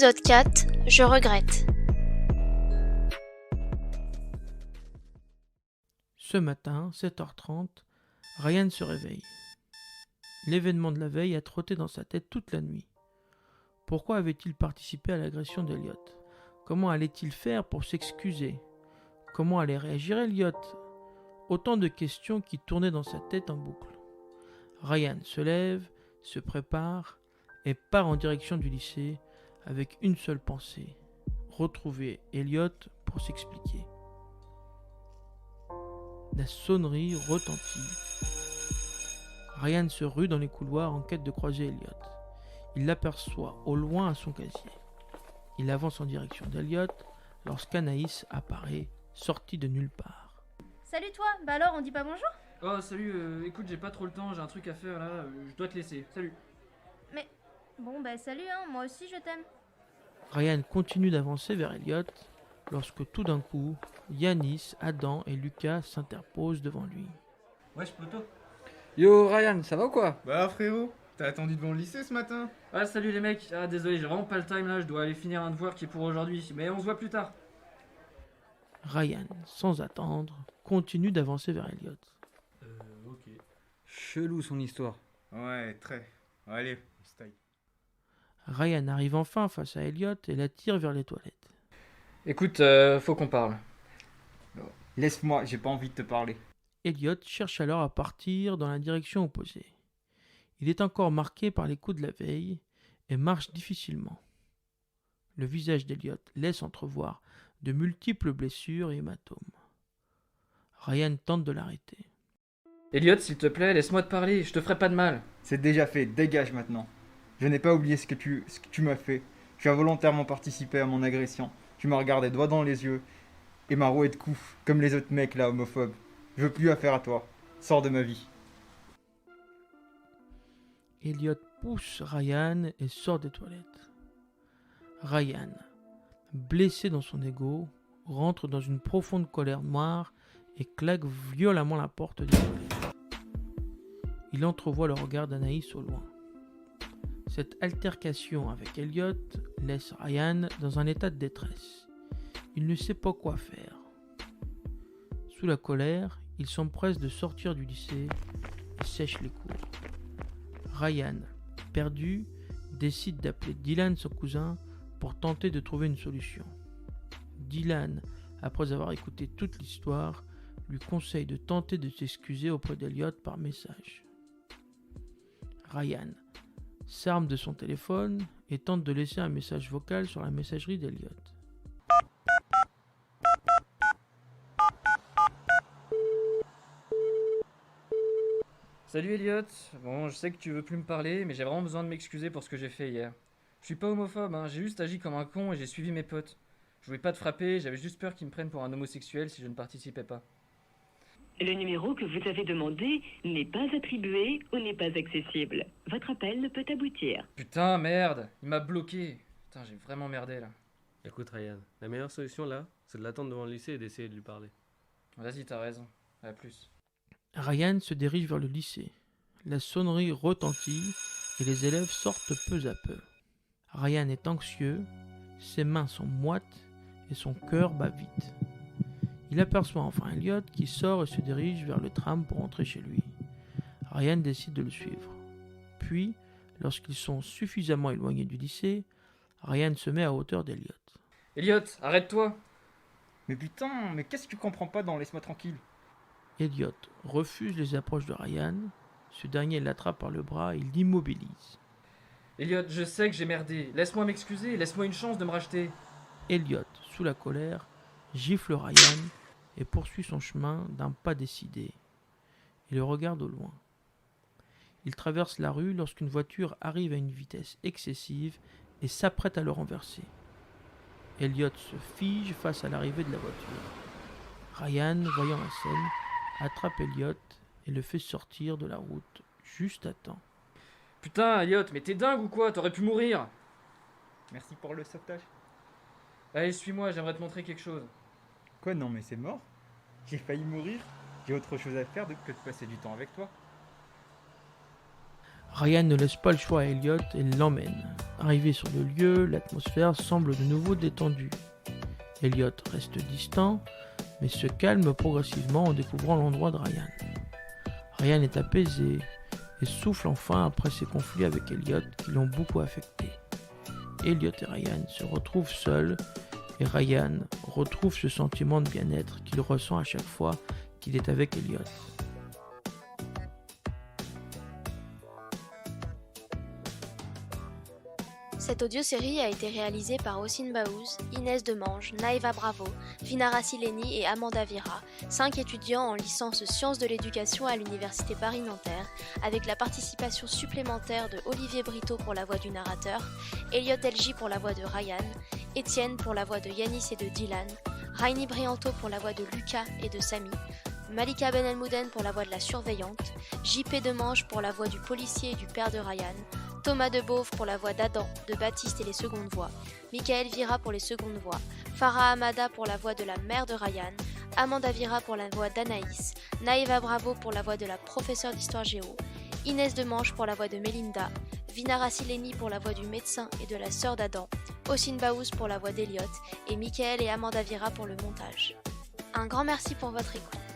Épisode 4, je regrette. Ce matin, 7h30, Ryan se réveille. L'événement de la veille a trotté dans sa tête toute la nuit. Pourquoi avait-il participé à l'agression d'Elliot? Comment allait-il faire pour s'excuser? Comment allait réagir Elliot? Autant de questions qui tournaient dans sa tête en boucle. Ryan se lève, se prépare et part en direction du lycée avec une seule pensée: retrouver Elliot pour s'expliquer. La sonnerie retentit. Ryan se rue dans les couloirs en quête de croiser Elliot. Il l'aperçoit au loin à son casier. Il avance en direction d'Elliot lorsqu'Anaïs apparaît, sortie de nulle part. Salut toi, bah alors on dit pas bonjour? Oh salut, écoute j'ai pas trop le temps, j'ai un truc à faire là, je dois te laisser, salut. Mais bon bah salut hein, moi aussi je t'aime. Ryan continue d'avancer vers Elliot lorsque tout d'un coup, Yanis, Adam et Lucas s'interposent devant lui. Wesh poto. Yo Ryan, ça va ou quoi? Bah frérot, t'as attendu devant le lycée ce matin? Ah salut les mecs, ah désolé j'ai vraiment pas le time là, je dois aller finir un devoir qui est pour aujourd'hui, mais on se voit plus tard. Ryan, sans attendre, continue d'avancer vers Elliot. Ok. Chelou son histoire. Ouais, très. Allez, on se taille. Ryan arrive enfin face à Elliot et l'attire vers les toilettes. Écoute, faut qu'on parle. Laisse-moi, j'ai pas envie de te parler. Elliot cherche alors à partir dans la direction opposée. Il est encore marqué par les coups de la veille et marche difficilement. Le visage d'Elliot laisse entrevoir de multiples blessures et hématomes. Ryan tente de l'arrêter. Elliot s'il te plaît, laisse-moi te parler, je te ferai pas de mal. C'est déjà fait, dégage maintenant. Je n'ai pas oublié ce que tu m'as fait. Tu as volontairement participé à mon agression. Tu m'as regardé droit dans les yeux et m'as roué de coups, comme les autres mecs là, homophobes. Je veux plus affaire à toi. Sors de ma vie. Elliot pousse Ryan et sort des toilettes. Ryan, blessé dans son ego, rentre dans une profonde colère noire et claque violemment la porte des toilettes. Il entrevoit le regard d'Anaïs au loin. Cette altercation avec Elliot laisse Ryan dans un état de détresse. Il ne sait pas quoi faire. Sous la colère, il s'empresse de sortir du lycée et sèche les cours. Ryan, perdu, décide d'appeler Dylan, son cousin, pour tenter de trouver une solution. Dylan, après avoir écouté toute l'histoire, lui conseille de tenter de s'excuser auprès d'Elliot par message. Ryan s'arme de son téléphone et tente de laisser un message vocal sur la messagerie d'Elliot. Salut Elliot, bon je sais que tu veux plus me parler, mais j'ai vraiment besoin de m'excuser pour ce que j'ai fait hier. Je suis pas homophobe, hein, j'ai juste agi comme un con et j'ai suivi mes potes. Je voulais pas te frapper, j'avais juste peur qu'ils me prennent pour un homosexuel si je ne participais pas. Le numéro que vous avez demandé n'est pas attribué ou n'est pas accessible. Votre appel ne peut aboutir. Putain merde, il m'a bloqué. Putain j'ai vraiment merdé là. Écoute Ryan, la meilleure solution là, c'est de l'attendre devant le lycée et d'essayer de lui parler. Vas-y t'as raison, à plus. Ryan se dirige vers le lycée. La sonnerie retentit et les élèves sortent peu à peu. Ryan est anxieux, ses mains sont moites et son cœur bat vite. Il aperçoit enfin Elliot qui sort et se dirige vers le tram pour rentrer chez lui. Ryan décide de le suivre. Puis, lorsqu'ils sont suffisamment éloignés du lycée, Ryan se met à hauteur d'Elliot. Elliot, arrête-toi. Mais putain, mais qu'est-ce que tu comprends pas dans Laisse-moi tranquille? Elliot refuse les approches de Ryan. Ce dernier l'attrape par le bras et l'immobilise. Elliot, je sais que j'ai merdé. Laisse-moi m'excuser, laisse-moi une chance de me racheter. Elliot, sous la colère, gifle Ryan et poursuit son chemin d'un pas décidé. Il le regarde au loin. Il traverse la rue lorsqu'une voiture arrive à une vitesse excessive et s'apprête à le renverser. Elliot se fige face à l'arrivée de la voiture. Ryan, voyant la scène, attrape Elliot et le fait sortir de la route juste à temps. Putain Elliot, mais t'es dingue ou quoi? T'aurais pu mourir. Merci pour le sauvetage. Allez suis-moi, j'aimerais te montrer quelque chose. Quoi, non mais c'est mort? J'ai failli mourir. J'ai autre chose à faire que de passer du temps avec toi. Ryan ne laisse pas le choix à Elliot et l'emmène. Arrivé sur le lieu, l'atmosphère semble de nouveau détendue. Elliot reste distant, mais se calme progressivement en découvrant l'endroit de Ryan. Ryan est apaisé et souffle enfin après ses conflits avec Elliot qui l'ont beaucoup affecté. Elliot et Ryan se retrouvent seuls et Ryan retrouve ce sentiment de bien-être qu'il ressent à chaque fois qu'il est avec Elliot. Cette audiosérie a été réalisée par Ossine Baouz, Inès Demange, Naïva Bravo, Vinara Sileni et Amanda Vira, 5 étudiants en licence Sciences de l'éducation à l'Université Paris-Nanterre, avec la participation supplémentaire de Olivier Brito pour la voix du narrateur, Elliot Elgi pour la voix de Ryan, Étienne pour la voix de Yanis et de Dylan, Rainy Brianto pour la voix de Lucas et de Samy, Malika Ben Elmouden pour la voix de la surveillante, JP Demange pour la voix du policier et du père de Ryan, Thomas Debauve pour la voix d'Adam, de Baptiste et les secondes voix, Michael Vira pour les secondes voix, Farah Amada pour la voix de la mère de Ryan, Amanda Vira pour la voix d'Anaïs, Naïva Bravo pour la voix de la professeure d'histoire géo, Inès Demange pour la voix de Mélinda, Vinara Sileni pour la voix du médecin et de la sœur d'Adam, Ossine Baouz pour la voix d'Elliot et Michael et Amanda Vira pour le montage. Un grand merci pour votre écoute.